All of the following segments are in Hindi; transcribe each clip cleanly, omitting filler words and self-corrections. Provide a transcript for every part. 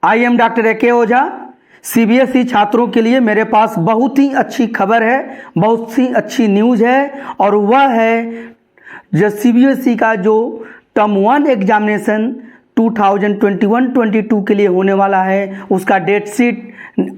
I am doctor A K. Ojha. CBSE छात्रों के लिए मेरे पास बहुत ही अच्छी खबर है, बहुत ही अच्छी न्यूज़ है, और वह है जो सीबीएसई का जो टर्म 1 एग्जामिनेशन 2021-22 के लिए होने वाला है, उसका डेट शीट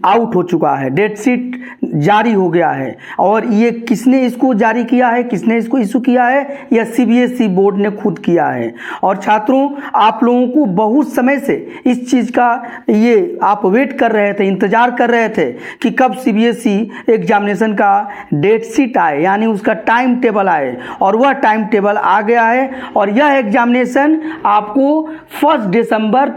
आउट हो चुका है, डेट शीट जारी हो गया है। और ये किसने इसको जारी किया है, किसने इसको इशू किया है? यह सीबीएसई बोर्ड ने खुद किया है। और छात्रों, आप लोगों को बहुत समय से इस चीज़ का ये आप वेट कर रहे थे, इंतजार कर रहे थे कि कब सीबीएसई एग्जामिनेशन का डेट शीट आए, यानी उसका टाइम टेबल आए, और वह टाइम टेबल आ गया है। और यह एग्जामिनेशन आपको 1 दिसंबर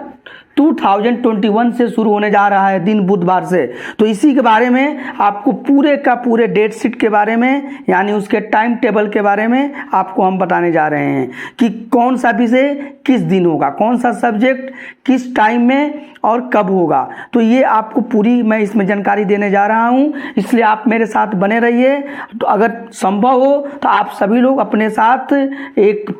2021 से शुरू होने जा रहा है, दिन बुधवार से। तो इसी के बारे में आपको पूरे का पूरे डेट शीट के बारे में, यानी उसके टाइम टेबल के बारे में आपको हम बताने जा रहे हैं कि कौन सा विषय किस दिन होगा, कौन सा सब्जेक्ट किस टाइम में और कब होगा। तो ये आपको पूरी मैं इसमें जानकारी देने जा रहा हूँ, इसलिए आप मेरे साथ बने रहिए। तो अगर संभव हो तो आप सभी लोग अपने साथ एक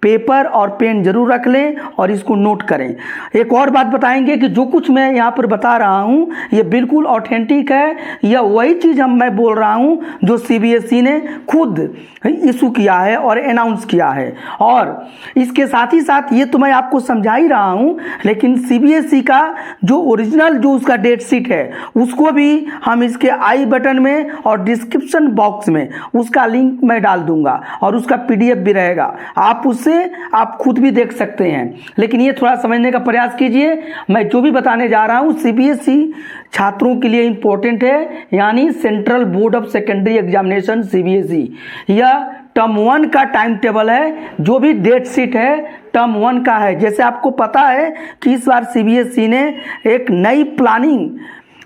पेपर और पेन जरूर रख लें और इसको नोट करें। एक और बात बताएंगे कि जो कुछ मैं यहाँ पर बता रहा हूँ ये बिल्कुल ऑथेंटिक है, यह वही चीज़ मैं बोल रहा हूँ जो सीबीएसई ने खुद इशू किया है और अनाउंस किया है। और इसके साथ ही साथ ये तो मैं आपको समझा ही रहा हूँ, लेकिन सीबीएसई का जो ओरिजिनल जो उसका डेट शीट है उसको भी हम इसके आई बटन में और डिस्क्रिप्शन बॉक्स में उसका लिंक मैं डाल दूंगा, और उसका पीडीएफ भी रहेगा, आप उससे आप खुद भी देख सकते हैं। लेकिन ये थोड़ा समझने का प्रयास कीजिए, मैं जो भी बताने जा रहा हूं सीबीएसई छात्रों के लिए इंपॉर्टेंट है, यानी central board of secondary examination CBSE. यह टर्म 1 का टाइम टेबल है, जो भी डेट शीट है टर्म 1 का है। जैसे आपको पता है कि इस बार सीबीएसई ने एक नई प्लानिंग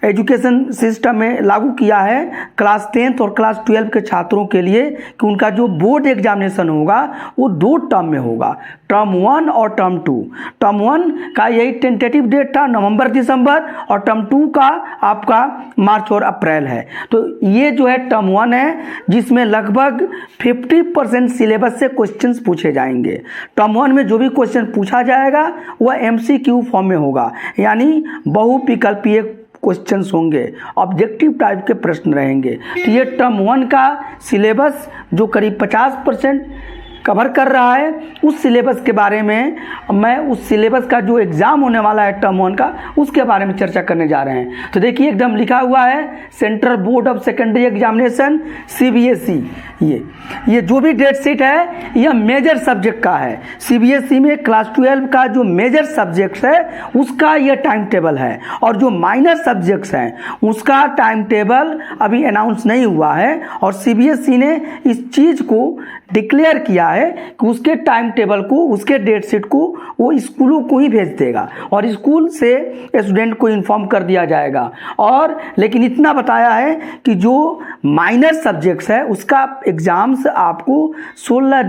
एजुकेशन सिस्टम में लागू किया है क्लास 10th और क्लास 12 के छात्रों के लिए, कि उनका जो बोर्ड एग्जामिनेशन होगा वो 2 टर्म में होगा, टर्म 1 और टर्म 2। टर्म 1 का यही टेंटेटिव डेट था नवंबर दिसंबर, और टर्म 2 का आपका मार्च और अप्रैल है। तो ये जो है टर्म 1 है, जिसमें लगभग 50% सिलेबस से क्वेश्चंस पूछे जाएंगे। टर्म 1 में जो भी क्वेश्चन पूछा जाएगा वह एमसीक्यू फॉर्म में होगा, यानी बहुविकल्पीय क्वेश्चंस होंगे, ऑब्जेक्टिव टाइप के प्रश्न रहेंगे। तो ये टर्म 1 का सिलेबस जो करीब 50% कवर कर रहा है, उस सिलेबस के बारे में मैं उस सिलेबस का जो एग्ज़ाम होने वाला है टर्म 1 का, उसके बारे में चर्चा करने जा रहे हैं। तो देखिए एकदम लिखा हुआ है central board of secondary examination CBSE. ये जो भी डेट शीट है यह मेजर सब्जेक्ट का है। सीबीएसई में क्लास 12 का जो मेजर सब्जेक्ट्स है उसका यह टाइम टेबल है, और जो माइनर सब्जेक्ट्स हैं उसका टाइम टेबल अभी अनाउंस नहीं हुआ है। और सीबीएसई ने इस चीज़ को डिक्लेयर किया है कि उसके टाइम टेबल को, उसके डेट शीट को वो स्कूलों को ही भेज देगा, और स्कूल से स्टूडेंट को इन्फॉर्म कर दिया जाएगा। और लेकिन इतना बताया है कि जो माइनर सब्जेक्ट्स है उसका एग्जाम्स आपको 16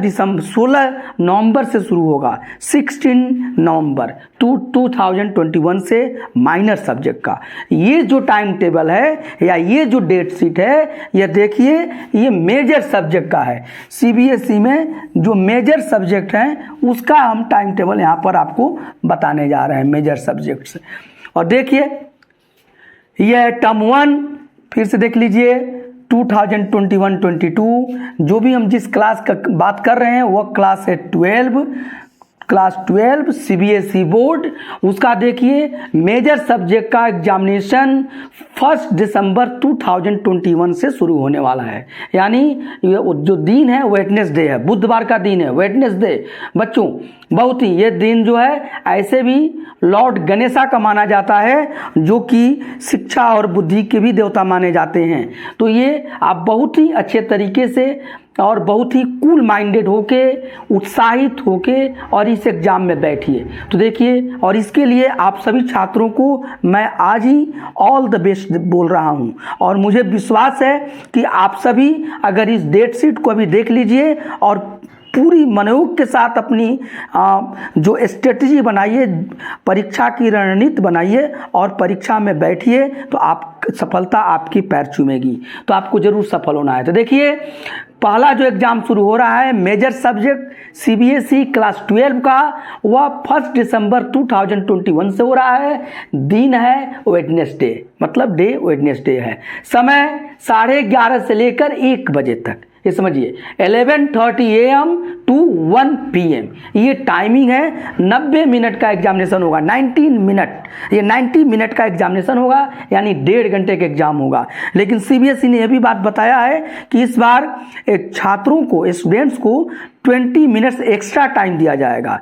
नवंबर से शुरू होगा, 16 नवंबर 2021 से माइनर सब्जेक्ट का। ये जो टाइम टेबल है या ये जो डेट शीट है, ये देखिए ये मेजर सब्जेक्ट का है। सीबीएसई में जो मेजर सब्जेक्ट हैं उसका हम टाइम टेबल यहाँ पर आपको बताने जा रहे हैं, मेजर सब्जेक्ट्स। और देखिए यह टर्म 1, फिर से देख लीजिए 2021-22, जो भी हम जिस क्लास का बात कर रहे हैं वह क्लास है 12, क्लास 12 सीबीएसई बोर्ड। उसका देखिए मेजर सब्जेक्ट का एग्जामिनेशन 1 दिसंबर 2021 से शुरू होने वाला है, यानी जो दिन है वेडनेसडे है, बुधवार का दिन है वेडनेसडे। बच्चों बहुत ही ये दिन जो है ऐसे भी लॉर्ड गणेशा का माना जाता है, जो कि शिक्षा और बुद्धि के भी देवता माने जाते हैं। तो ये आप बहुत ही अच्छे तरीके से और बहुत ही कूल माइंडेड होके, उत्साहित होके और इस एग्ज़ाम में बैठिए। तो देखिए, और इसके लिए आप सभी छात्रों को मैं आज ही ऑल द बेस्ट बोल रहा हूं, और मुझे विश्वास है कि आप सभी अगर इस डेट शीट को अभी देख लीजिए और पूरी मनोयोग के साथ अपनी जो स्ट्रेटजी बनाइए, परीक्षा की रणनीति बनाइए और परीक्षा में बैठिए, तो आप सफलता आपकी पैर चूमेगी। तो आपको जरूर सफल होना है। तो देखिए पहला जो एग्जाम शुरू हो रहा है मेजर सब्जेक्ट सीबीएसई क्लास 12 का, वह 1 दिसंबर 2021 से हो रहा है। दिन है वेडनेसडे, मतलब डे वेडनेसडे है। समय 11:30 से लेकर 1 बजे तक, ये समझिए 11:30 AM to 1 PM ये टाइमिंग है। 90 मिनट का एग्जामिनेशन होगा, 19 मिनट, ये 90 मिनट का एग्जामिनेशन होगा, यानी 1.5 घंटे का एग्जाम होगा। लेकिन सीबीएसई ने यह भी बात बताया है कि इस बार छात्रों को, स्टूडेंट्स को 20 मिनट्स एक्स्ट्रा टाइम दिया जाएगा,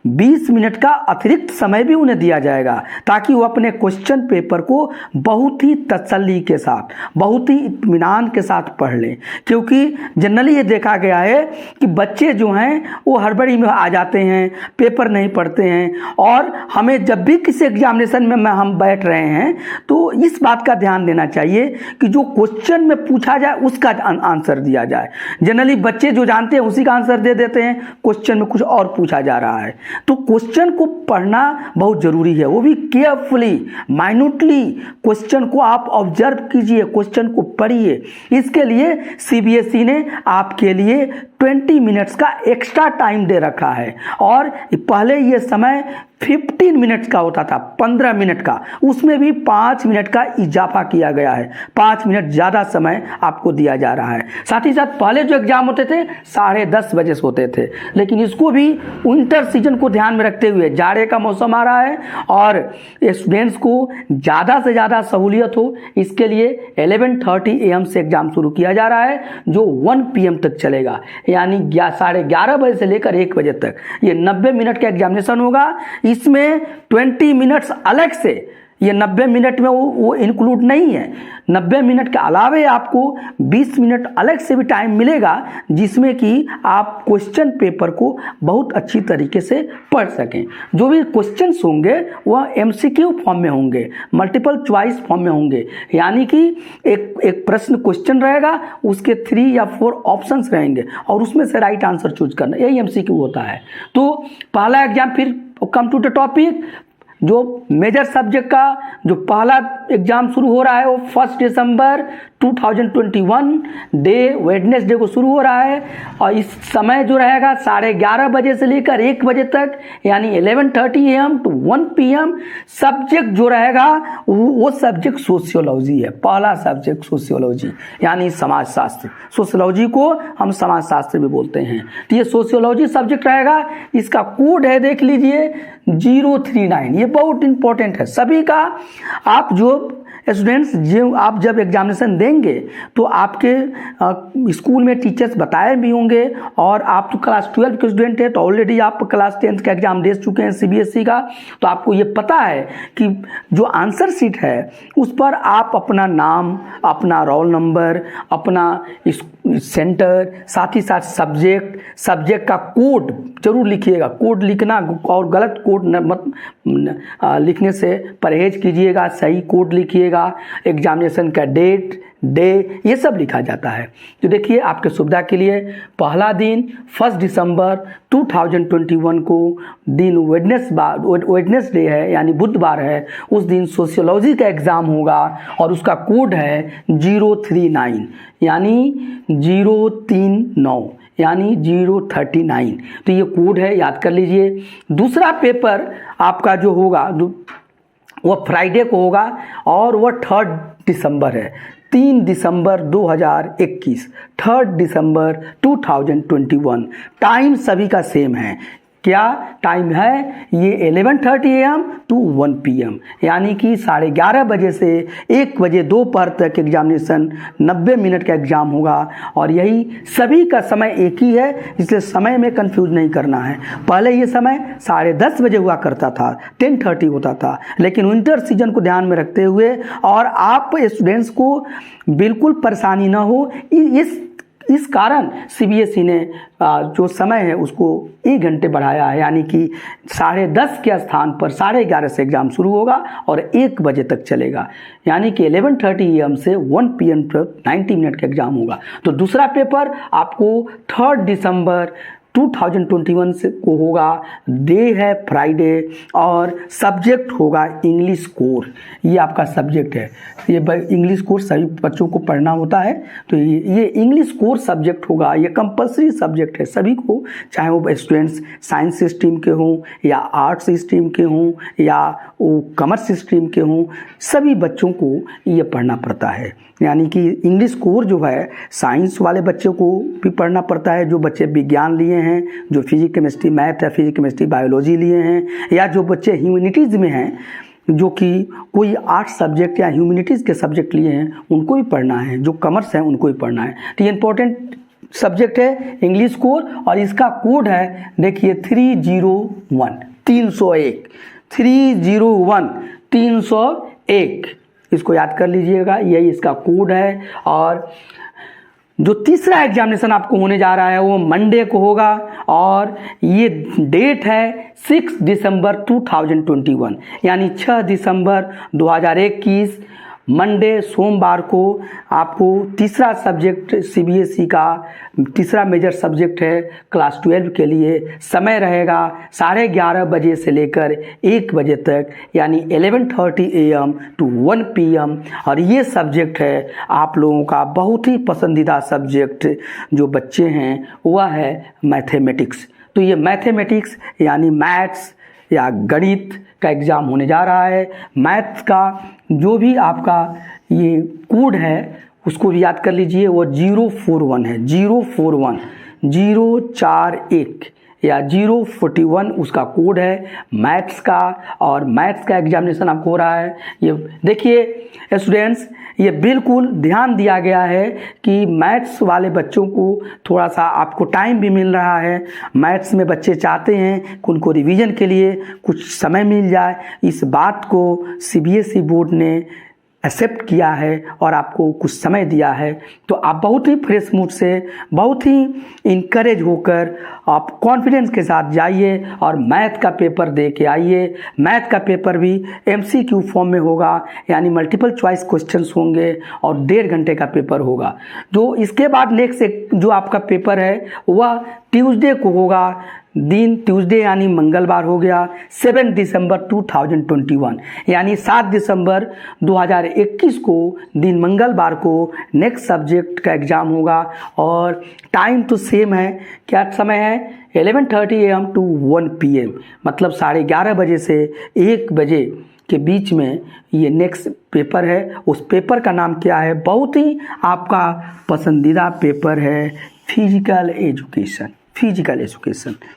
20 मिनट का अतिरिक्त समय भी उन्हें दिया जाएगा, ताकि वो अपने क्वेश्चन पेपर को बहुत ही तसल्ली के साथ, बहुत ही इत्मीनान के साथ पढ़ लें। क्योंकि जनरली ये देखा गया है कि बच्चे जो हैं वो हड़बड़ी में आ जाते हैं, पेपर नहीं पढ़ते हैं, और हमें जब भी किसी एग्जामिनेशन में हम बैठ रहे हैं तो इस बात का ध्यान देना चाहिए कि जो क्वेश्चन में पूछा जाए उसका आंसर दिया जाए। जनरली बच्चे जो जानते हैं उसी का आंसर दे देते हैं, क्वेश्चन में कुछ और पूछा जा रहा है। तो क्वेश्चन को पढ़ना बहुत जरूरी है, वो भी केयरफुली, माइन्यूटली क्वेश्चन को आप ऑब्जर्व कीजिए, क्वेश्चन को पढ़िए। इसके लिए सीबीएसई ने आपके लिए 20 मिनट्स का एक्स्ट्रा टाइम दे रखा है। और पहले ये समय 15 मिनट्स का होता था, 15 मिनट का, उसमें भी 5 मिनट का इजाफा किया गया है, 5 मिनट ज़्यादा समय आपको दिया जा रहा है। साथ ही साथ पहले जो एग्जाम होते थे 10:30 बजे से होते थे, लेकिन इसको भी विंटर सीजन को ध्यान में रखते हुए, जाड़े का मौसम आ रहा है और स्टूडेंट्स को ज़्यादा से ज़्यादा सहूलियत हो, इसके लिए 11:30 AM से एग्जाम शुरू किया जा रहा है, जो 1 PM तक चलेगा, यानी 11:30 बजे से लेकर 1 बजे तक ये 90 मिनट का एग्जामिनेशन होगा। इसमें 20 मिनट्स अलग से, ये 90 मिनट में वो इंक्लूड नहीं है, 90 मिनट के अलावे आपको 20 मिनट अलग से भी टाइम मिलेगा, जिसमें कि आप क्वेश्चन पेपर को बहुत अच्छी तरीके से पढ़ सकें। जो भी क्वेश्चंस होंगे वह MCQ फॉर्म में होंगे, मल्टीपल चॉइस फॉर्म में होंगे, यानी कि एक प्रश्न क्वेश्चन रहेगा, उसके 3 या 4 ऑप्शंस रहेंगे और उसमें से राइट आंसर चूज करना, यही MCQ होता है। तो पहला एग्जाम, फिर कम टू द टॉपिक, जो मेजर सब्जेक्ट का जो पहला एग्जाम शुरू हो रहा है वो 1 दिसंबर 2021 डे वेडनेसडे को शुरू हो रहा है, और इस समय जो रहेगा 11:30 बजे से लेकर 1 बजे तक, यानी 11:30 AM to 1 PM। सब्जेक्ट जो रहेगा वो सब्जेक्ट सोशियोलॉजी है, पहला सब्जेक्ट सोशियोलॉजी, यानी समाजशास्त्र। सोशियोलॉजी को हम समाजशास्त्र भी बोलते हैं। तो ये सोशियोलॉजी सब्जेक्ट रहेगा, इसका कोड है, देख लीजिए 039, ये बहुत इंपॉर्टेंट है सभी का। आप जो स्टूडेंट्स, जो आप जब एग्जामिनेशन देंगे तो आपके स्कूल में टीचर्स बताए भी होंगे, और आप तो क्लास 12 के स्टूडेंट हैं तो ऑलरेडी आप क्लास 10 का एग्जाम दे चुके हैं सीबीएसई का, तो आपको ये पता है कि जो आंसर शीट है उस पर आप अपना नाम, अपना रोल नंबर, अपना सेंटर, साथ ही साथ सब्जेक्ट का कोड जरूर लिखिएगा। कोड लिखना और गलत कोड मत लिखने से परहेज कीजिएगा, सही कोड लिखिएगा। एग्जामिनेशन का डेट, डे, ये सब लिखा जाता है। तो देखिए आपके सुविधा के लिए पहला दिन 1 दिसंबर 2021 को दिन वेडनेसडे है, यानी बुधवार है, उस दिन सोशियोलॉजी का एग्ज़ाम होगा और उसका कोड है 039, यानी 039, यानी 039। तो ये कोड है, याद कर लीजिए। दूसरा पेपर आपका जो होगा वह फ्राइडे को होगा और वह 3 दिसंबर है, 3 दिसंबर 2021, 3 दिसंबर 2021। टाइम सभी का सेम है। क्या टाइम है? ये 11:30 AM to 1 PM, यानी कि 11:30 बजे से 1 बजे दोपहर तक एग्जामिनेशन, 90 मिनट का एग्जाम होगा। और यही सभी का समय एक ही है, इसलिए समय में कंफ्यूज नहीं करना है। पहले ये समय 10:30 बजे हुआ करता था, 10:30 होता था, लेकिन विंटर सीजन को ध्यान में रखते हुए और आप स्टूडेंट्स को बिल्कुल परेशानी ना हो, इस कारण सीबीएसई ने जो समय है उसको 1 घंटे बढ़ाया है, यानी कि 10:30 के स्थान पर 11:30 से एग्जाम शुरू होगा और 1 बजे तक चलेगा, यानी कि 11:30 AM से 1 PM तक 90 मिनट का एग्जाम होगा। तो दूसरा पेपर आपको 3 दिसंबर 2021 से को होगा, डे है फ्राइडे और सब्जेक्ट होगा इंग्लिश कोर। ये आपका सब्जेक्ट है, ये इंग्लिश कोर सभी बच्चों को पढ़ना होता है। तो ये इंग्लिश कोर सब्जेक्ट होगा, ये कंपलसरी सब्जेक्ट है सभी को, चाहे वो स्टूडेंट्स साइंस स्ट्रीम के हों या आर्ट्स स्ट्रीम के हों या वो कॉमर्स स्ट्रीम के हों, सभी बच्चों को ये पढ़ना पड़ता है। यानी कि इंग्लिश कोर जो है साइंस वाले बच्चों को भी पढ़ना पड़ता है, जो बच्चे विज्ञान लिए हैं, जो फिजिक्स केमिस्ट्री मैथ या फिजिक्स केमिस्ट्री बायोलॉजी लिए हैं, या जो बच्चे ह्यूमैनिटीज़ में हैं, जो कि कोई आर्ट्स सब्जेक्ट या ह्यूमैनिटीज़ के सब्जेक्ट लिए हैं, उनको भी पढ़ना है, जो कॉमर्स है उनको भी पढ़ना है। तो ये इंपॉर्टेंट सब्जेक्ट है इंग्लिश कोर, और इसका कोड है देखिए 301 301 इसको याद कर लीजिएगा, यही इसका कोड है। और जो तीसरा एग्जामिनेशन आपको होने जा रहा है वो मंडे को होगा, और ये डेट है 6 दिसंबर 2021, यानी 6 दिसंबर 2021 मंडे सोमवार को आपको तीसरा सब्जेक्ट सीबीएसई का तीसरा मेजर सब्जेक्ट है क्लास 12 के लिए। समय रहेगा 11:30 बजे से लेकर 1 बजे तक, यानी 11:30 AM to 1 PM। और ये सब्जेक्ट है आप लोगों का बहुत ही पसंदीदा सब्जेक्ट जो बच्चे हैं वह है मैथमेटिक्स। तो ये मैथमेटिक्स यानी मैथ्स या गणित का एग्ज़ाम होने जा रहा है। मैथ्स का जो भी आपका ये कोड है उसको भी याद कर लीजिए, वो 041 है, 041 या 041 उसका कोड है मैथ्स का। और मैथ्स का एग्जामिनेशन आपको हो रहा है। ये देखिए स्टूडेंट्स, ये बिल्कुल ध्यान दिया गया है कि मैथ्स वाले बच्चों को थोड़ा सा आपको टाइम भी मिल रहा है। मैथ्स में बच्चे चाहते हैं कि उनको रिवीजन के लिए कुछ समय मिल जाए। इस बात को सीबीएसई बोर्ड ने एक्सेप्ट किया है और आपको कुछ समय दिया है। तो आप बहुत ही फ्रेश मूड से, बहुत ही इनकरेज होकर आप कॉन्फिडेंस के साथ जाइए और मैथ का पेपर दे के आइए। मैथ का पेपर भी एमसीक्यू फॉर्म में होगा, यानी मल्टीपल चॉइस क्वेश्चंस होंगे और 1.5 घंटे का पेपर होगा। जो इसके बाद नेक्स्ट जो आपका पेपर है वह ट्यूसडे को होगा। दिन ट्यूसडे यानी मंगलवार हो गया, 7 दिसंबर 2021, यानी 7 दिसंबर 2021 को दिन मंगलवार को नेक्स्ट सब्जेक्ट का एग्ज़ाम होगा। और टाइम तो सेम है, क्या समय है 11:30 AM to 1 PM, मतलब 11:30 बजे से 1 बजे के बीच में ये नेक्स्ट पेपर है। उस पेपर का नाम क्या है? बहुत ही आपका पसंदीदा पेपर है फिजिकल एजुकेशन।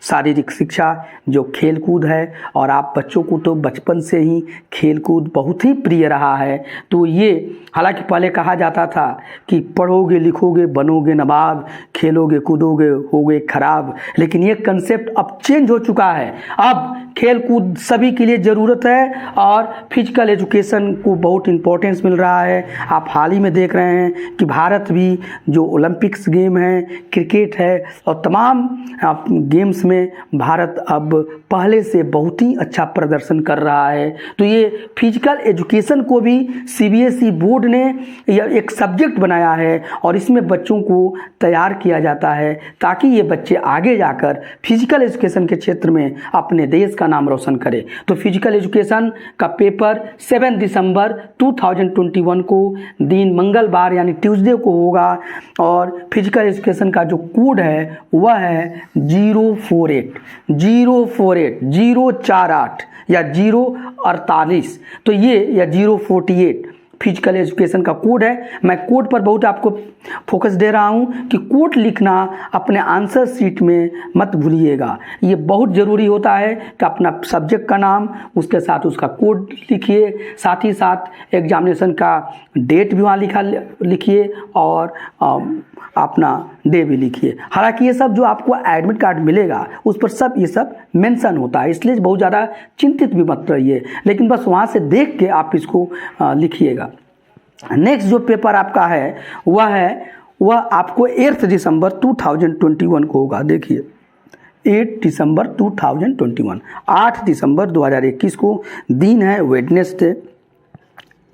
शारीरिक शिक्षा जो खेल कूद है, और आप बच्चों को तो बचपन से ही खेल कूद बहुत ही प्रिय रहा है। तो ये हालांकि पहले कहा जाता था कि पढ़ोगे लिखोगे बनोगे नवाब, खेलोगे कूदोगे होगे खराब, लेकिन ये कंसेप्ट अब चेंज हो चुका है। अब खेल कूद सभी के लिए ज़रूरत है और फिजिकल एजुकेशन को बहुत इम्पोर्टेंस मिल रहा है। आप हाल ही में देख रहे हैं कि भारत भी जो ओलंपिक्स गेम है, क्रिकेट है और तमाम गेम्स में भारत अब पहले से बहुत ही अच्छा प्रदर्शन कर रहा है। तो ये फिजिकल एजुकेशन को भी सीबीएसई बोर्ड ने एक सब्जेक्ट बनाया है और इसमें बच्चों को तैयार किया जाता है ताकि ये बच्चे आगे जाकर फिजिकल एजुकेशन के क्षेत्र में अपने देश का नाम रोशन करें। तो फिजिकल एजुकेशन का पेपर 7 दिसंबर 2021 को दिन मंगलवार यानी ट्यूसडे को होगा और फिजिकल एजुकेशन का जो कोड है वह है 048 या 048। तो ये या 048 फिजिकल एजुकेशन का कोड है। मैं कोड पर बहुत आपको फोकस दे रहा हूँ कि कोड लिखना अपने आंसर शीट में मत भूलिएगा। ये बहुत ज़रूरी होता है कि अपना सब्जेक्ट का नाम उसके साथ उसका कोड लिखिए, साथ ही साथ एग्जामिनेशन का डेट भी वहाँ लिखिए और अपना डे भी लिखिए। हालांकि ये सब जो आपको एडमिट कार्ड मिलेगा उस पर सब ये सब मेंशन होता है, इसलिए बहुत ज़्यादा चिंतित भी मत रहिए, लेकिन बस वहाँ से देख के आप इसको लिखिएगा। नेक्स्ट जो पेपर आपका है वह आपको 8 दिसंबर 2021 को होगा। देखिए 8 दिसंबर 2021, 8 दिसंबर 2021 को दिन है वेडनेसडे,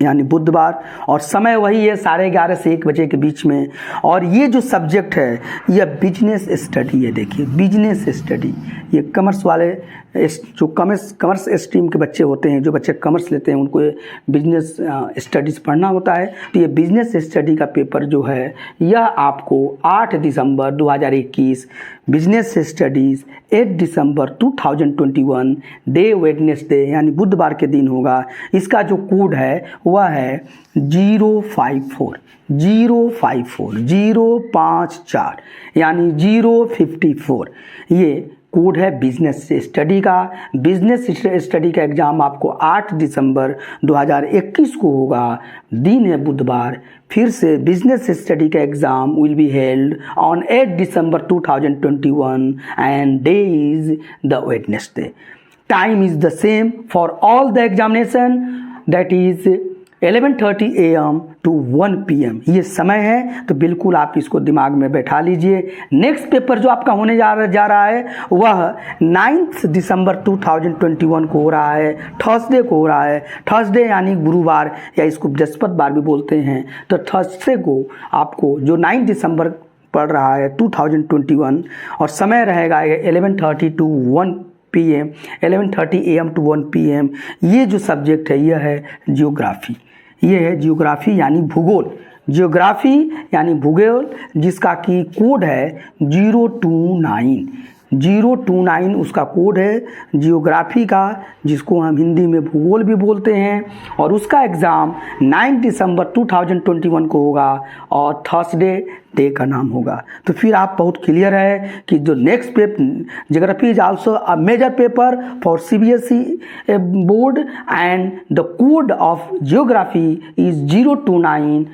यानी बुधवार, और समय वही है 11:30 से 1 बजे के बीच में। और ये जो सब्जेक्ट है यह बिजनेस स्टडी है। देखिए बिजनेस स्टडी, ये कॉमर्स वाले जो कॉमर्स स्ट्रीम के बच्चे होते हैं, जो बच्चे कॉमर्स लेते हैं, उनको बिजनेस स्टडीज़ पढ़ना होता है। तो ये बिजनेस स्टडी का पेपर जो है यह आपको 8 दिसंबर 2021 बिजनेस स्टडीज़ 8 दिसंबर 2021 डे वेडनेसडे यानी बुधवार के दिन होगा। इसका जो कोड है वह है 054 यानी 054। ये कोड है बिजनेस स्टडी का। बिजनेस स्टडी का एग्ज़ाम आपको 8 दिसंबर 2021 को होगा, दिन है बुधवार। फिर से बिजनेस स्टडी का exam will be held on 8 December 2021 and day is the Wednesday. Time is the same for all the examination, that is 11:30 AM to 1 PM ये समय है। तो बिल्कुल आप इसको दिमाग में बैठा लीजिए। नेक्स्ट पेपर जो आपका होने जा रहा है वह 9 दिसंबर 2021 को हो रहा है, थर्सडे को हो रहा है। थर्सडे यानी गुरुवार या इसको बृहस्पतिवार भी बोलते हैं। तो थर्सडे को आपको जो 9 दिसंबर पड़ रहा है 2021 और समय रहेगा 11:30 to 1 PM 11:30 AM to 1 PM। ये जो सब्जेक्ट है यह है जियोग्राफी। ये है जियोग्राफी यानी भूगोल, जियोग्राफी यानी भूगोल, जिसका की कोड है 029 उसका कोड है जियोग्राफी का, जिसको हम हिंदी में भूगोल भी बोलते हैं। और उसका एग्ज़ाम 9 दिसंबर 2021 को होगा और थर्सडे डे का नाम होगा। तो फिर आप बहुत क्लियर है कि जो next paper geography is also a major paper for CBSE board and the code of geography is 029,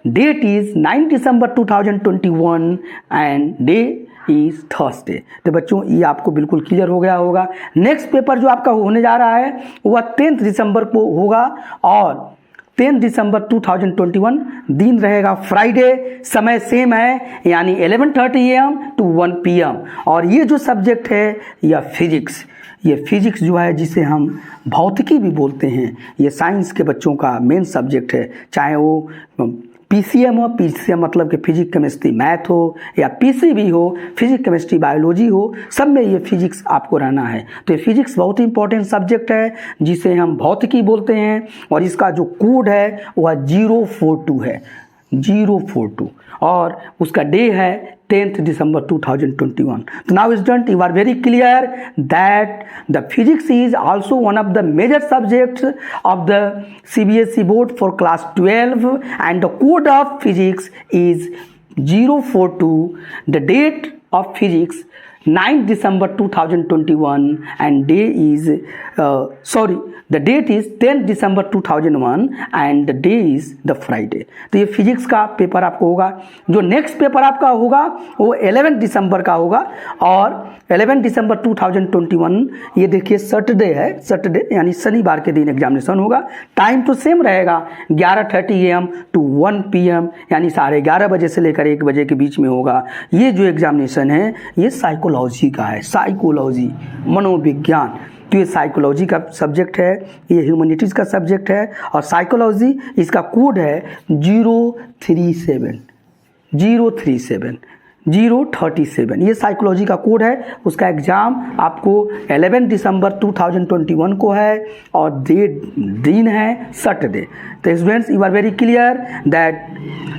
date is 9 December 2021 and day is Thursday. तो बच्चों ये आपको बिल्कुल क्लियर हो गया होगा। नेक्स्ट पेपर जो आपका होने जा रहा है वह 10 दिसंबर को होगा और 10 दिसंबर 2021 दिन रहेगा फ्राइडे, समय सेम है यानी 11:30 AM to 1 PM। और ये जो सब्जेक्ट है यह फिजिक्स, ये फिजिक्स जो है जिसे हम भौतिकी भी बोलते हैं, ये साइंस के बच्चों का मेन सब्जेक्ट है। चाहे वो PCM हो, PCM मतलब कि फिजिक्स केमिस्ट्री मैथ हो, या PCB हो फिजिक्स केमिस्ट्री बायोलॉजी हो, सब में ये फिजिक्स आपको रहना है। तो ये फिजिक्स बहुत ही इंपॉर्टेंट सब्जेक्ट है जिसे हम भौतिकी बोलते हैं और इसका जो कोड है वह 042 है, 042 और उसका डे है 10th December 2021. So now students, you are very clear that the physics is also one of the major subjects of the CBSE board for class 12 and the code of physics is 042. The date of physics 9 December 2021 and day is the date is 10 December 2001 and the day is the Friday। तो ये फिजिक्स का पेपर आपको होगा। जो नेक्स्ट पेपर आपका होगा वो 11 दिसंबर का होगा और 11 दिसंबर 2021 ये देखिए सैटरडे है, सैटरडे यानी शनिवार के दिन एग्जामिनेशन होगा। टाइम तो सेम रहेगा 11:30 AM to 1 PM यानी 11:30 बजे से लेकर 1 बजे के बीच में होगा। ये जो एग्जामिनेशन है ये साइकोलॉजी का है, साइकोलॉजी मनोविज्ञान। तो ये साइकोलॉजी का सब्जेक्ट है, ये ह्यूमैनिटीज़ का सब्जेक्ट है और साइकोलॉजी इसका कोड है 037 ये साइकोलॉजी का कोड है। उसका एग्ज़ाम आपको 11 दिसंबर 2021 को है और दिन है सैटरडे। तो students you are very clear that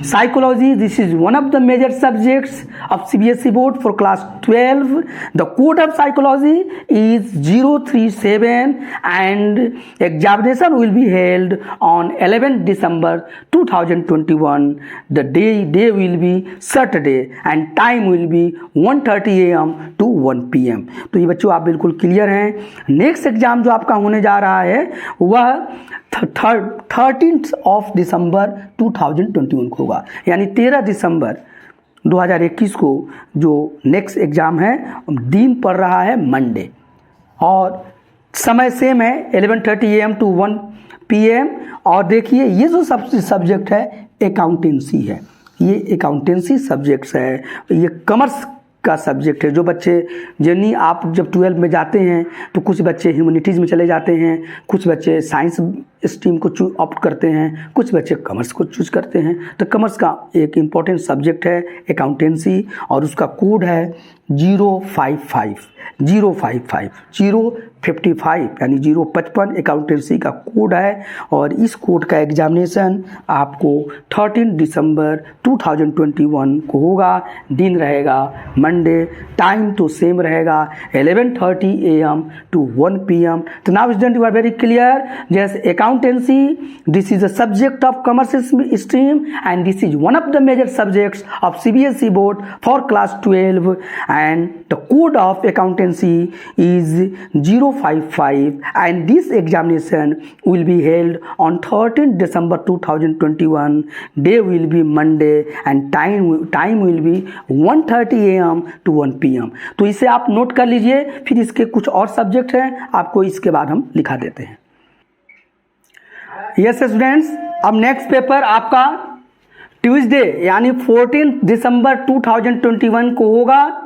psychology this is one of the major subjects of CBSE board for class 12। The code of psychology is 037 and examination will be held on 11 December 2021। The day will be Saturday and time will be 1:30 AM to 1 PM। तो ये बच्चों आप बिल्कुल क्लियर हैं। नेक्स्ट एग्जाम जो आपका होने जा रहा है वह 13 दिसंबर 2021 को होगा यानी 13 दिसंबर 2021 को जो नेक्स्ट एग्जाम है दिन पड़ रहा है मंडे और समय सेम है 11:30 AM to 1 PM। और देखिए ये जो सब्जेक्ट है अकाउंटेंसी है, ये अकाउंटेंसी सब्जेक्ट्स है, ये कॉमर्स का सब्जेक्ट है। जो बच्चे जर्नी आप जब 12 में जाते हैं तो कुछ बच्चे ह्यूमैनिटीज़ में चले जाते हैं, कुछ बच्चे साइंस स्ट्रीम को ऑप्ट करते हैं, कुछ बच्चे कॉमर्स को चूज करते हैं। तो कॉमर्स का एक इम्पॉर्टेंट सब्जेक्ट है अकाउंटेंसी और उसका कोड है 055 यानी 055 अकाउंटेंसी का कोड है। और इस कोड का एग्जामिनेशन आपको 13 दिसंबर 2021 को होगा। दिन रहेगा मंडे, टाइम तो सेम रहेगा 11:30 AM to 1 PM। तो now student you are very clear, जैसे accountancy this is a subject of commerce stream and this is one of the major subjects of CBSE board for class 12 and the code of accountancy is 055 and this examination will be held on 13 December 2021. Day will be Monday and time will be 1:30 AM to 1 PM। तो इसे आप नोट कर लीजिए। फिर इसके कुछ और सब्जेक्ट हैं, आपको इसके बाद हम लिखा देते हैं। यस स्टूडेंट्स, अब नेक्स्ट पेपर आपका ट्यूसडे यानी 14 दिसंबर 2021 को होगा।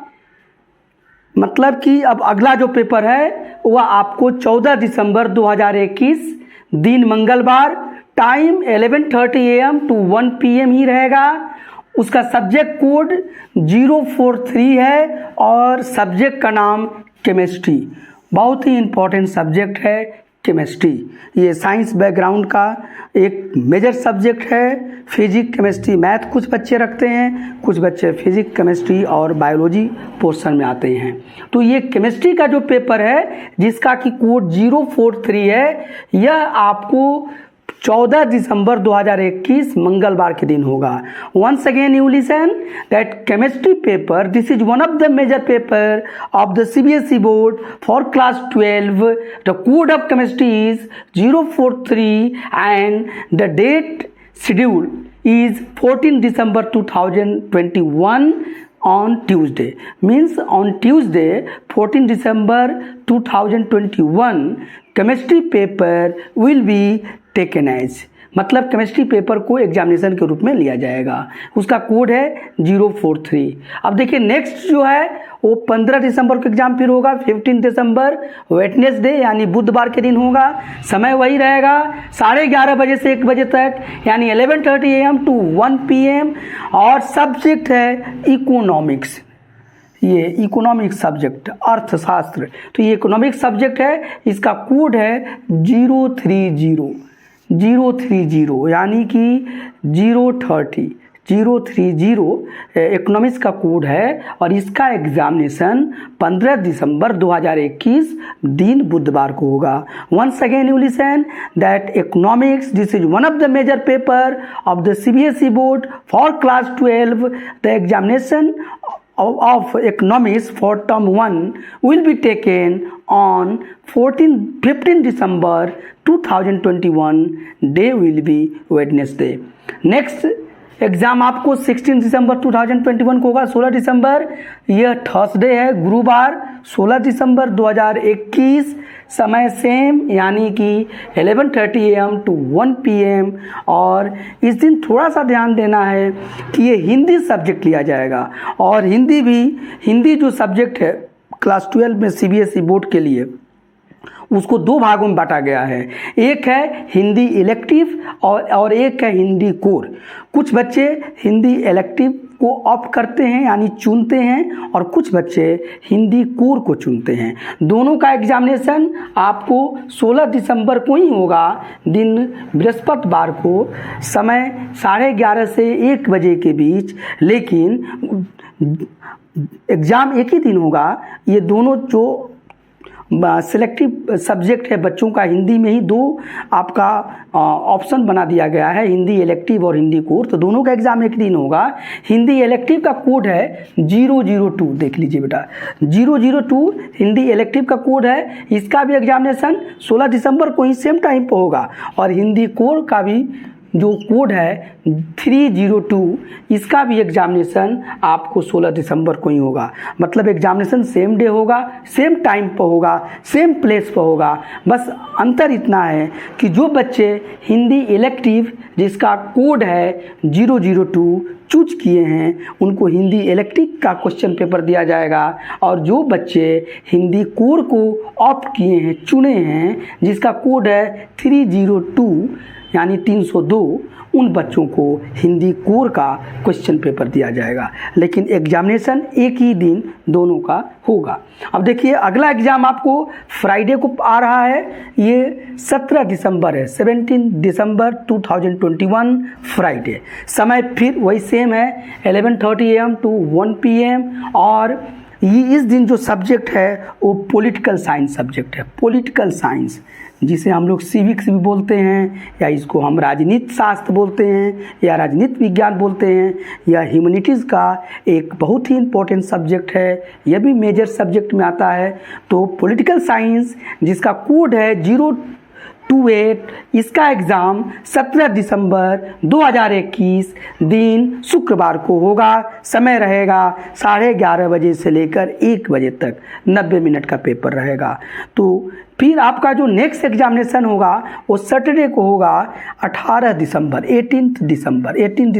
मतलब कि अब अगला जो पेपर है वह आपको 14 दिसंबर 2021 दिन मंगलवार, टाइम 11:30 AM to 1 PM ही रहेगा। उसका सब्जेक्ट कोड 043 है और सब्जेक्ट का नाम केमिस्ट्री। बहुत ही इम्पोर्टेंट सब्जेक्ट है केमिस्ट्री। ये साइंस बैकग्राउंड का एक मेजर सब्जेक्ट है। फिजिक्स, केमिस्ट्री, मैथ कुछ बच्चे रखते हैं, कुछ बच्चे फिजिक्स, केमिस्ट्री और बायोलॉजी पोर्शन में आते हैं। तो ये केमिस्ट्री का जो पेपर है जिसका कि कोड 043 है, यह आपको 14 दिसंबर 2021 मंगलवार के दिन होगा। Once again you listen that chemistry paper this is one of the major paper of the CBSE board for class 12। The code of chemistry is 043 and the date schedule is 14 December 2021 on Tuesday। Means on Tuesday 14 December 2021 chemistry paper will be taken as, मतलब केमिस्ट्री पेपर को एग्जामिनेशन के रूप में लिया जाएगा। उसका कोड है 043। अब देखिए नेक्स्ट जो है वो 15 दिसंबर को एग्जाम फिर होगा। 15 दिसंबर वेडनेसडे यानी बुधवार के दिन होगा। समय वही रहेगा 11:30 बजे से 1 बजे तक यानी 11:30 AM to 1 PM। और सब्जेक्ट है इकोनॉमिक्स। ये इकोनॉमिक सब्जेक्ट, अर्थशास्त्र। तो ये इकोनॉमिक सब्जेक्ट है। इसका कोड है 030 यानी कि 030 इकोनॉमिक्स का कोड है। और इसका एग्जामिनेशन 15 दिसंबर 2021 दिन बुधवार को होगा। Once again you listen that economics this is one of the major paper of the CBSE board for class 12। The examination of economics for term 1 will be taken on 15 December 2021. Day will be Wednesday। Next exam आपको 16 दिसंबर 2021 को होगा। 16 दिसंबर यह थर्सडे है, गुरुवार। 16 दिसंबर 2021 समय सेम यानी कि 11:30 AM to 1 PM। और इस दिन थोड़ा सा ध्यान देना है कि ये हिंदी सब्जेक्ट लिया जाएगा। और हिंदी जो सब्जेक्ट है क्लास 12 में CBSE बोर्ड के लिए उसको 2 भागों में बांटा गया है। एक है हिंदी इलेक्टिव और एक है हिंदी कोर। कुछ बच्चे हिंदी इलेक्टिव को ऑप्ट करते हैं यानी चुनते हैं और कुछ बच्चे हिंदी कोर को चुनते हैं। दोनों का एग्जामिनेशन आपको 16 दिसंबर को ही होगा, दिन बृहस्पतिवार को, समय 11:30 से 1 बजे के बीच। लेकिन एग्ज़ाम एक ही दिन होगा। ये दोनों जो सिलेक्टिव सब्जेक्ट है बच्चों का, हिंदी में ही 2 आपका ऑप्शन बना दिया गया है, हिंदी इलेक्टिव और हिंदी कोर। तो दोनों का एग्जाम एक दिन होगा। हिंदी इलेक्टिव का कोड है 002। देख लीजिए बेटा, 002 हिंदी इलेक्टिव का कोड है। इसका भी एग्जामिनेशन 16 दिसंबर को ही सेम टाइम पर होगा। और हिंदी कोर का भी जो कोड है 302, इसका भी एग्जामिनेशन आपको 16 दिसंबर को ही होगा। मतलब एग्जामिनेशन सेम डे होगा, सेम टाइम पर होगा, सेम प्लेस पर होगा। बस अंतर इतना है कि जो बच्चे हिंदी इलेक्टिव जिसका कोड है 002 चूज किए हैं उनको हिंदी इलेक्टिव का क्वेश्चन पेपर दिया जाएगा, और जो बच्चे हिंदी कोर को ऑप्ट किए हैं, चुने हैं, जिसका कोड है 302 यानी 302, उन बच्चों को हिंदी कोर का क्वेश्चन पेपर दिया जाएगा। लेकिन एग्जामिनेशन एक ही दिन दोनों का होगा। अब देखिए अगला एग्ज़ाम आपको फ्राइडे को आ रहा है, ये 17 दिसंबर है, 17 दिसंबर 2021 फ्राइडे। समय फिर वही सेम है 11:30 AM to 1 PM, और ये इस दिन जो सब्जेक्ट है वो पॉलिटिकल साइंस सब्जेक्ट है। पॉलिटिकल साइंस जिसे हम लोग सिविक्स भी बोलते हैं, या इसको हम राजनीति शास्त्र बोलते हैं, या राजनीति विज्ञान बोलते हैं, या ह्यूमैनिटीज़ का एक बहुत ही इम्पोर्टेंट सब्जेक्ट है, यह भी मेजर सब्जेक्ट में आता है। तो पॉलिटिकल साइंस जिसका कोड है 028, इसका एग्ज़ाम 17 दिसंबर 2021 दिन शुक्रवार को होगा। समय रहेगा 11:30 बजे से लेकर 1 बजे तक, 90 मिनट का पेपर रहेगा। तो फिर आपका जो नेक्स्ट एग्जामिनेशन होगा वो सैटरडे को होगा 18 दिसंबर, 18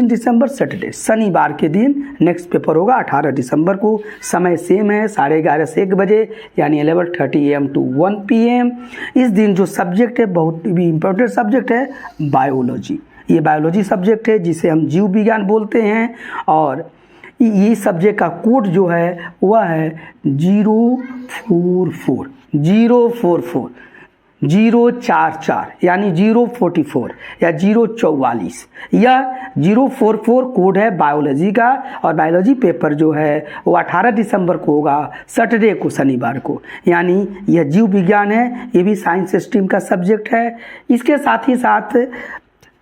दिसंबर सैटरडे, शनिवार के दिन नेक्स्ट पेपर होगा 18 दिसंबर को। समय सेम है 11:30 से 1 बजे यानी 11:30 AM to 1 PM। इस दिन जो सब्जेक्ट है बहुत भी इम्पोर्टेंट सब्जेक्ट है बायोलॉजी। ये बायोलॉजी सब्जेक्ट है जिसे हम जीव विज्ञान बोलते हैं, और ये सब्जेक्ट का कोड जो है वह है 044 यानी 044 या 044, यह 044 कोड है बायोलॉजी का। और बायोलॉजी पेपर जो है वो 18 दिसंबर को होगा, सैटरडे को, शनिवार को। यानी यह जीव विज्ञान है, ये भी साइंस स्ट्रीम का सब्जेक्ट है। इसके साथ ही साथ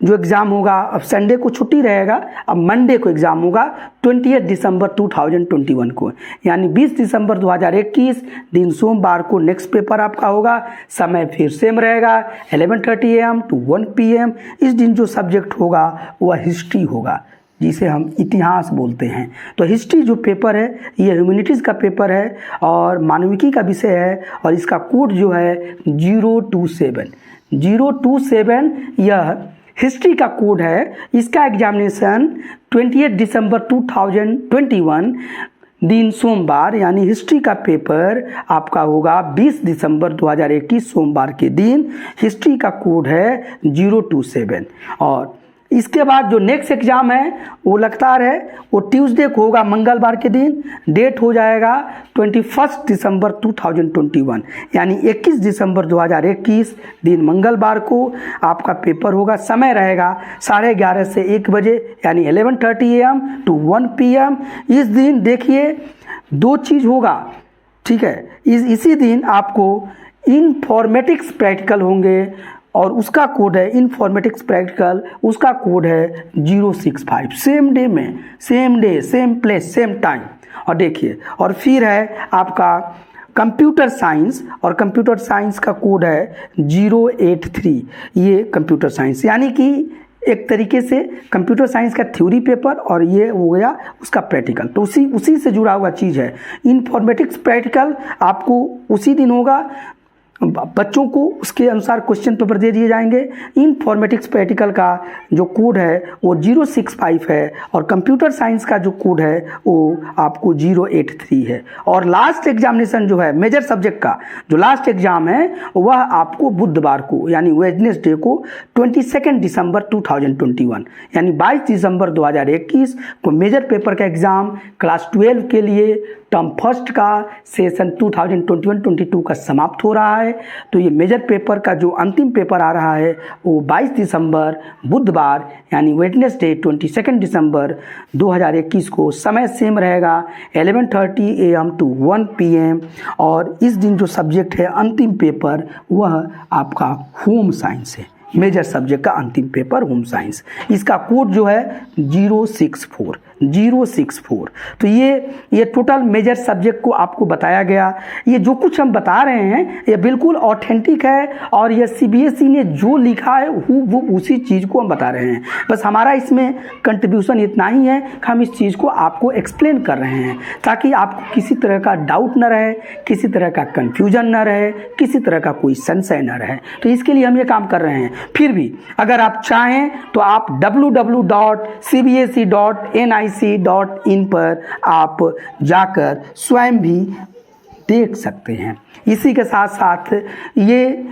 जो एग्ज़ाम होगा, अब संडे को छुट्टी रहेगा, अब मंडे को एग्ज़ाम होगा 28 दिसंबर 2021 को, यानी 20 दिसंबर 2021 दिन सोमवार को नेक्स्ट पेपर आपका होगा। समय फिर सेम रहेगा 11:30 AM to 1 PM। इस दिन जो सब्जेक्ट होगा वह हिस्ट्री होगा, जिसे हम इतिहास बोलते हैं। तो हिस्ट्री जो पेपर है ये ह्यूमैनिटीज़ का पेपर है और मानविकी का विषय है, और इसका कोड जो है 027 यह हिस्ट्री का कोड है। इसका एग्जामिनेशन 28 दिसंबर 2021 दिन सोमवार यानी हिस्ट्री का पेपर आपका होगा 20 दिसंबर 2021 सोमवार के दिन। हिस्ट्री का कोड है 027। और इसके बाद जो नेक्स्ट एग्ज़ाम है वो लगातार है, वो ट्यूसडे को होगा, मंगलवार के दिन। डेट हो जाएगा 21 दिसंबर 2021 यानी 21 दिसंबर 2021 दिन मंगलवार को आपका पेपर होगा। समय रहेगा 11:30 से 1 बजे यानी 11:30 AM to 1 PM। इस दिन देखिए 2 चीज़ होगा, ठीक है। इसी दिन आपको इन्फॉर्मेटिक्स प्रैक्टिकल होंगे, और उसका कोड है इन्फॉर्मेटिक्स प्रैक्टिकल, उसका कोड है 065। सेम डे में, same day, same place, same time. और देखिए, और फिर है आपका कंप्यूटर साइंस, और कंप्यूटर साइंस का कोड है 083। ये कंप्यूटर साइंस यानी कि एक तरीके से कंप्यूटर साइंस का थ्योरी पेपर, और ये हो गया उसका प्रैक्टिकल। तो उसी से जुड़ा हुआ चीज़ है। इन्फॉर्मेटिक्स प्रैक्टिकल आपको उसी दिन होगा, बच्चों को उसके अनुसार क्वेश्चन पेपर दे दिए जाएंगे। इन्फॉर्मेटिक्स प्रैक्टिकल का जो कोड है वो 065 है, और कंप्यूटर साइंस का जो कोड है वो आपको 083 है। और लास्ट एग्जामिनेशन जो है मेजर सब्जेक्ट का जो लास्ट एग्जाम है वह आपको बुधवार को यानी वेडनेसडे को 22 दिसंबर 2021 यानी 22 दिसंबर 2021 को मेजर पेपर का एग्ज़ाम क्लास 12 के लिए टर्म फर्स्ट का सेशन 2021-22 का समाप्त हो रहा है। तो ये मेजर पेपर का जो अंतिम पेपर आ रहा है वो 22 दिसंबर बुधवार यानी वेडनेसडे 22 दिसंबर 2021 को। समय सेम रहेगा 11:30 AM to 1 PM। और इस दिन जो सब्जेक्ट है अंतिम पेपर वह आपका होम साइंस है। मेजर सब्जेक्ट का अंतिम पेपर होम साइंस, इसका कोड जो है 064 064। तो ये टोटल मेजर सब्जेक्ट को आपको बताया गया। ये जो कुछ हम बता रहे हैं ये बिल्कुल ऑथेंटिक है और ये सीबीएसई ने जो लिखा है वो उसी चीज़ को हम बता रहे हैं। बस हमारा इसमें कंट्रीब्यूशन इतना ही है कि हम इस चीज़ को आपको एक्सप्लेन कर रहे हैं ताकि आपको किसी तरह का डाउट न रहे, किसी तरह का कन्फ्यूजन न रहे, किसी तरह का कोई संशय न रहे। तो इसके लिए हम ये काम कर रहे हैं। फिर भी अगर आप चाहें तो आप www.cbse.nic.in पर आप जाकर स्वयं भी देख सकते हैं। इसी के साथ साथ ये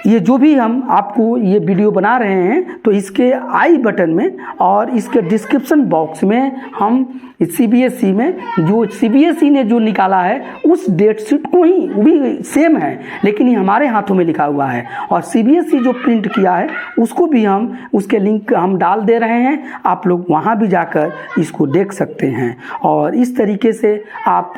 जो भी हम आपको ये वीडियो बना रहे हैं तो इसके आई बटन में और इसके डिस्क्रिप्शन बॉक्स में हम सीबीएसई में जो सीबीएसई ने जो निकाला है उस डेट शीट को ही, वो भी सेम है लेकिन ये हमारे हाथों में लिखा हुआ है, और सीबीएसई जो प्रिंट किया है उसको भी हम उसके लिंक हम डाल दे रहे हैं। आप लोग वहाँ भी जाकर इसको देख सकते हैं। और इस तरीके से आप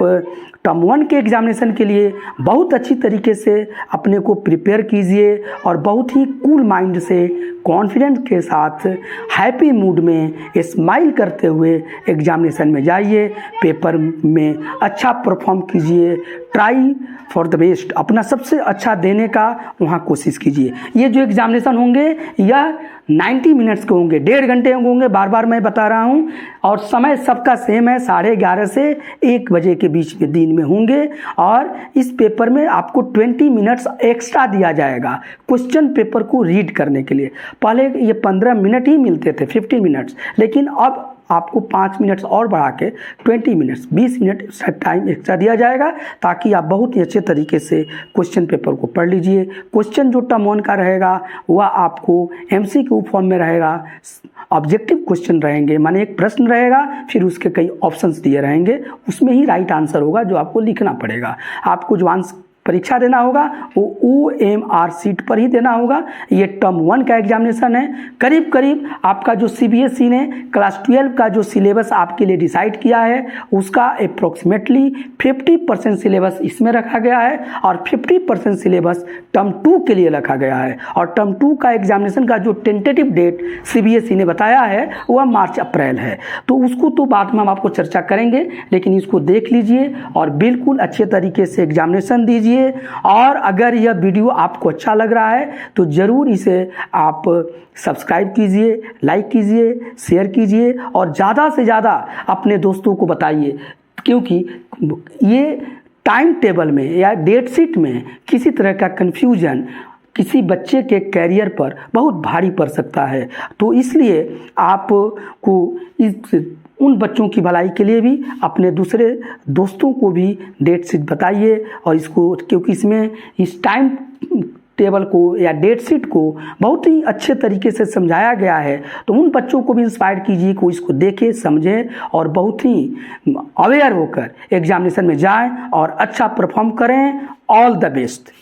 टर्म 1 के एग्जामिनेशन के लिए बहुत अच्छी तरीके से अपने को प्रिपेयर कीजिए और बहुत ही कूल माइंड से, कॉन्फिडेंस के साथ, हैप्पी मूड में, स्माइल करते हुए एग्जामिनेशन में जाइए। पेपर में अच्छा परफॉर्म कीजिए, ट्राई फॉर द बेस्ट, अपना सबसे अच्छा देने का वहाँ कोशिश कीजिए। ये जो एग्जामिनेशन होंगे यह 90 मिनट्स के होंगे, 1.5 घंटे के होंगे, बार बार मैं बता रहा हूँ। और समय सबका सेम है, 11:30 से 1 बजे के बीच में दिन में होंगे। और इस पेपर में आपको 20 मिनट्स एक्स्ट्रा दिया जाएगा क्वेश्चन पेपर को रीड करने के लिए। पहले ये 15 मिनट ही मिलते थे, 15 मिनट्स, लेकिन अब आपको 5 मिनट्स और बढ़ा के 20 मिनट्स, 20 मिनट टाइम एक्स्ट्रा दिया जाएगा ताकि आप बहुत ही अच्छे तरीके से क्वेश्चन पेपर को पढ़ लीजिए। क्वेश्चन जो टर्म 1 का रहेगा वह आपको एमसीक्यू फॉर्म में रहेगा, ऑब्जेक्टिव क्वेश्चन रहेंगे, माने एक प्रश्न रहेगा फिर उसके कई ऑप्शंस दिए रहेंगे, उसमें ही राइट आंसर होगा जो आपको लिखना पड़ेगा। आपको जो परीक्षा देना होगा वो OMR सीट पर ही देना होगा। ये टर्म 1 का एग्जामिनेशन है। करीब करीब आपका जो सीबीएसई ने क्लास 12 का जो सिलेबस आपके लिए डिसाइड किया है उसका अप्रोक्सीमेटली 50% सिलेबस इसमें रखा गया है और 50% सिलेबस टर्म 2 के लिए रखा गया है। और टर्म 2 का एग्जामिनेशन का जो टेंटेटिव डेट सीबीएसई ने बताया है वह मार्च-अप्रैल है। तो उसको तो बाद में हम आपको चर्चा करेंगे, लेकिन इसको देख लीजिए और बिल्कुल अच्छे तरीके से एग्जामिनेशन दीजिए। और अगर यह वीडियो आपको अच्छा लग रहा है तो ज़रूर इसे आप सब्सक्राइब कीजिए, लाइक कीजिए, शेयर कीजिए और ज़्यादा से ज़्यादा अपने दोस्तों को बताइए, क्योंकि ये टाइम टेबल में या डेट शीट में किसी तरह का कन्फ्यूजन किसी बच्चे के कैरियर पर बहुत भारी पड़ सकता है। तो इसलिए आपको उन बच्चों की भलाई के लिए भी अपने दूसरे दोस्तों को भी डेट शीट बताइए और इसको, क्योंकि इसमें इस टाइम टेबल को या डेट शीट को बहुत ही अच्छे तरीके से समझाया गया है। तो उन बच्चों को भी इंस्पायर कीजिए कि इसको देखें, समझें और बहुत ही अवेयर होकर एग्जामिनेशन में जाएं और अच्छा परफॉर्म करें। All the best.